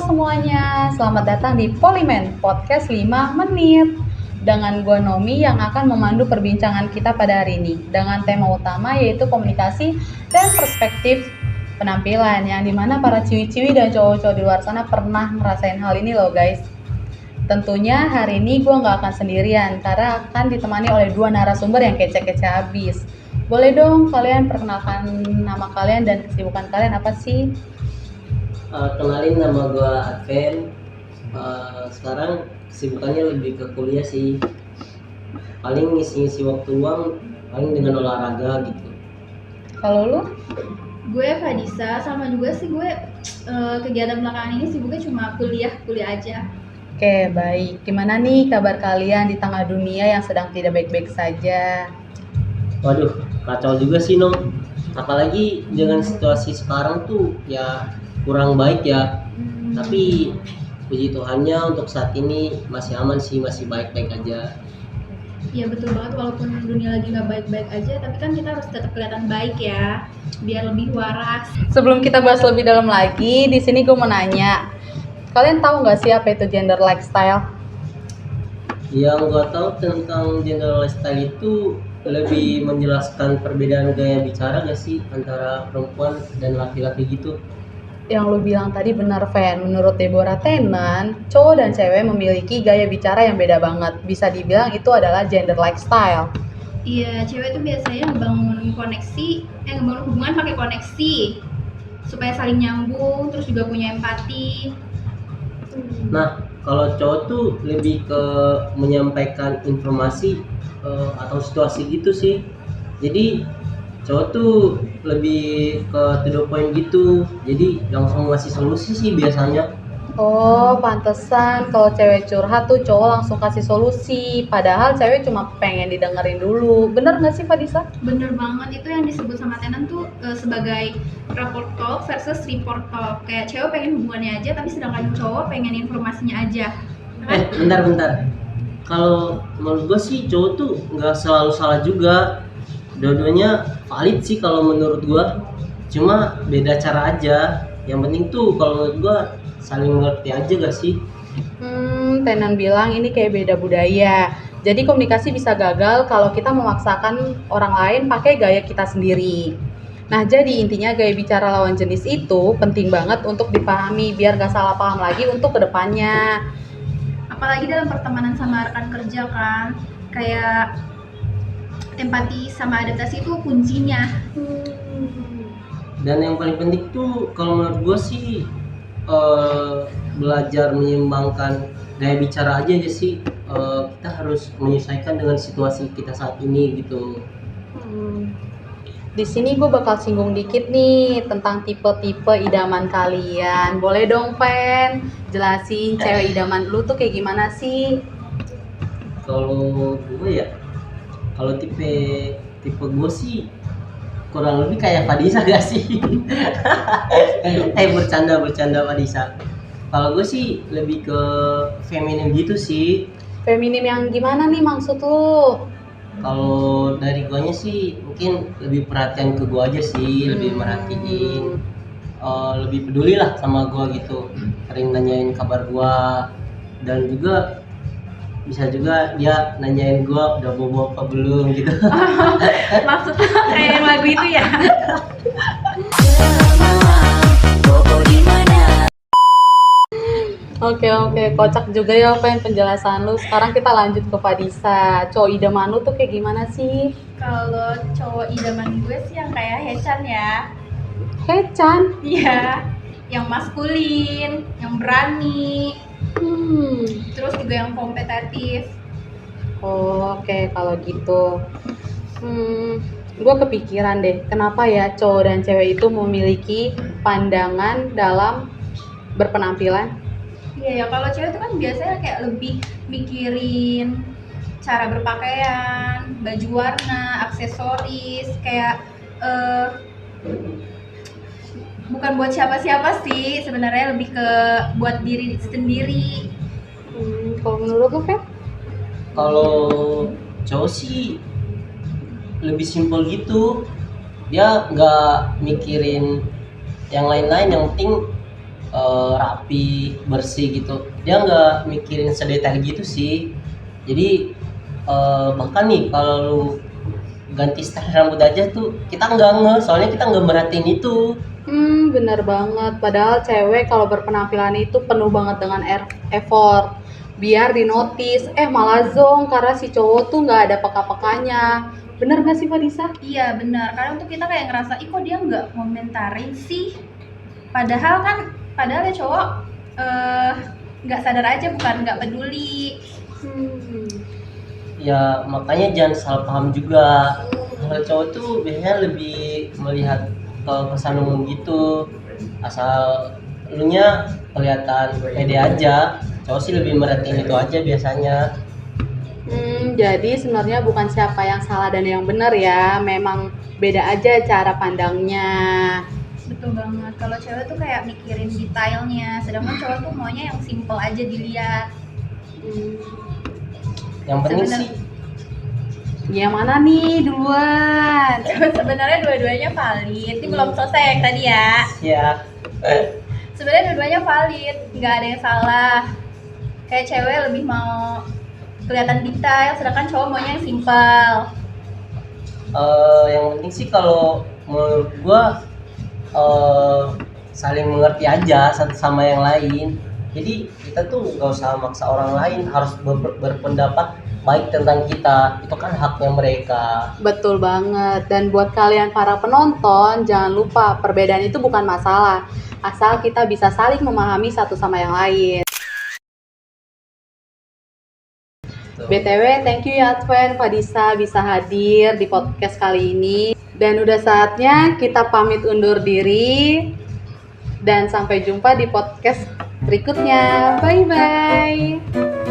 semuanya, selamat datang di Polimen Podcast 5 Menit dengan gua Nomi yang akan memandu perbincangan kita pada hari ini dengan tema utama yaitu komunikasi dan perspektif penampilan, yang dimana para ciwi-ciwi dan cowok-cowok di luar sana pernah ngerasain hal ini loh guys. Tentunya hari ini gua nggak akan sendirian karena akan ditemani oleh dua narasumber yang kece-kece habis. Boleh dong kalian perkenalkan nama kalian dan kesibukan kalian apa sih? Kenalin, nama gue Adven. Sekarang kesibukannya lebih ke kuliah sih. Paling ngisi-ngisi waktu luang paling dengan olahraga gitu. Kalau lu? Gue Fadisa, sama juga sih gue kegiatan belakangan ini sibuknya cuma kuliah aja. Oke, baik. Gimana nih kabar kalian di tengah dunia yang sedang tidak baik-baik saja? Waduh, kacau juga sih Nom. Apalagi dengan situasi sekarang tuh ya kurang baik ya. Tapi puji Tuhannya untuk saat ini masih aman sih, masih baik-baik aja. Iya betul banget, walaupun dunia lagi nggak baik-baik aja, tapi kan kita harus tetap kelihatan baik ya, biar lebih waras. Sebelum kita bahas lebih dalam lagi, di sini gue mau nanya, kalian tahu nggak sih apa itu gender lifestyle? Yang gue tahu tentang gender lifestyle itu lebih menjelaskan perbedaan gaya bicara gak sih antara perempuan dan laki-laki gitu. Yang lu bilang tadi benar, Fen. Menurut Deborah Tenan, cowok dan cewek memiliki gaya bicara yang beda banget. Bisa dibilang itu adalah gender lifestyle. Iya, cewek tuh biasanya ngebangun hubungan pakai koneksi supaya saling nyambung, terus juga punya empati. Nah, kalau cowok tuh lebih ke menyampaikan informasi atau situasi gitu sih. Jadi cowok tuh lebih ke to the point gitu, jadi langsung ngasih solusi sih biasanya. Oh, pantesan kalau cewek curhat tuh cowok langsung kasih solusi. Padahal cewek cuma pengen didengerin dulu. Bener nggak sih, Fadisa? Bener banget, itu yang disebut sama Tenan tuh sebagai rapport talk versus report talk. Kayak cewek pengen hubungannya aja, tapi sedangkan cowok pengen informasinya aja. Bentar. Kalau menurut gue sih cowok tuh nggak selalu salah juga. Dua-duanya valid sih kalau menurut gue. Cuma beda cara aja. Yang penting tuh kalau menurut gue saling mengerti aja gak sih? Tenan bilang ini kayak beda budaya. Jadi komunikasi bisa gagal kalau kita memaksakan orang lain pakai gaya kita sendiri. Nah, jadi intinya gaya bicara lawan jenis itu penting banget untuk dipahami biar gak salah paham lagi untuk kedepannya. Apalagi dalam pertemanan sama rekan kerja kan, kayak empati sama adaptasi itu kuncinya. Dan yang paling penting tuh kalau menurut gue sih belajar menyeimbangkan gaya bicara aja sih. Kita harus menyesuaikan dengan situasi kita saat ini gitu. Di sini gue bakal singgung dikit nih tentang tipe-tipe idaman kalian. Boleh dong, Pen? Jelasin cewek idaman lu tuh kayak gimana sih? Kalau gue ya, kalau tipe gue sih kurang lebih kayak Fadisa gak sih? Bercanda Fadisa. Kalau gue sih lebih ke feminim gitu sih. Feminim yang gimana nih maksud lu? Kalau dari guanya sih mungkin lebih perhatian ke gua aja sih, lebih merhatiin, lebih peduli lah sama gua gitu, sering nanyain kabar gua, dan juga bisa juga dia nanyain gua udah bobo apa belum gitu. Maksudnya kayak yang lagu itu ya. Oke, kocak juga ya Pen penjelasan lu. Sekarang kita lanjut ke Fadisa. Cowok idaman lu tuh kayak gimana sih? Kalau cowok idaman gue sih yang kayak Hechan ya. Hechan? Iya, yang maskulin, yang berani, terus juga yang kompetitif. Oke, kalau gitu. Gue kepikiran deh, kenapa ya cowok dan cewek itu memiliki pandangan dalam berpenampilan? Iya ya, kalau cewek itu kan biasanya kayak lebih mikirin cara berpakaian, baju warna, aksesoris, kayak bukan buat siapa-siapa sih, sebenarnya lebih ke buat diri sendiri. Kalau menurut lu, Fer? Kalau cowok sih lebih simpel gitu, dia nggak mikirin yang lain-lain, yang penting rapi, bersih gitu. Dia nggak mikirin sedetail gitu sih. Jadi bahkan nih kalau lu ganti style rambut aja tuh kita nggak ngeh, soalnya kita nggak merhatiin itu. Bener banget. Padahal cewek kalau berpenampilan itu penuh banget dengan effort biar dinotis. Malah zong karena si cowok tuh nggak ada peka-pekanya. Bener gak sih Fadisa? Iya benar, kadang tuh kita kayak ngerasa, ih kok dia nggak komentarin sih, padahal ya cowok nggak sadar aja, bukan nggak peduli. Ya makanya jangan salah paham juga. Kalau cowok tuh biasanya lebih melihat ke kesan umum gitu, asal lu nya kelihatan pede aja. Cowok sih lebih merhatiin itu aja biasanya. Jadi sebenarnya bukan siapa yang salah dan yang benar ya, memang beda aja cara pandangnya. Betul banget, kalau cewek tuh kayak mikirin detailnya, sedangkan cowok tuh maunya yang simple aja dilihat. Yang penting Sebenar- sih Yang mana nih duluan? Sebenarnya dua-duanya valid, ini belum selesai yang tadi ya. ya Sebenarnya dua-duanya valid, nggak ada yang salah. Kayak cewek lebih mau kelihatan detail, sedangkan cowok maunya yang simple. yang penting sih kalau menurut gua saling mengerti aja satu sama yang lain. Jadi kita tuh nggak usah maksa orang lain harus berpendapat baik tentang kita, itu kan haknya mereka. Betul banget. Dan buat kalian para penonton, jangan lupa perbedaan itu bukan masalah, asal kita bisa saling memahami satu sama yang lain. Tuh. BTW, thank you ya Adven, Fadisa bisa hadir di podcast kali ini. Dan udah saatnya kita pamit undur diri. Dan sampai jumpa di podcast berikutnya. Bye-bye.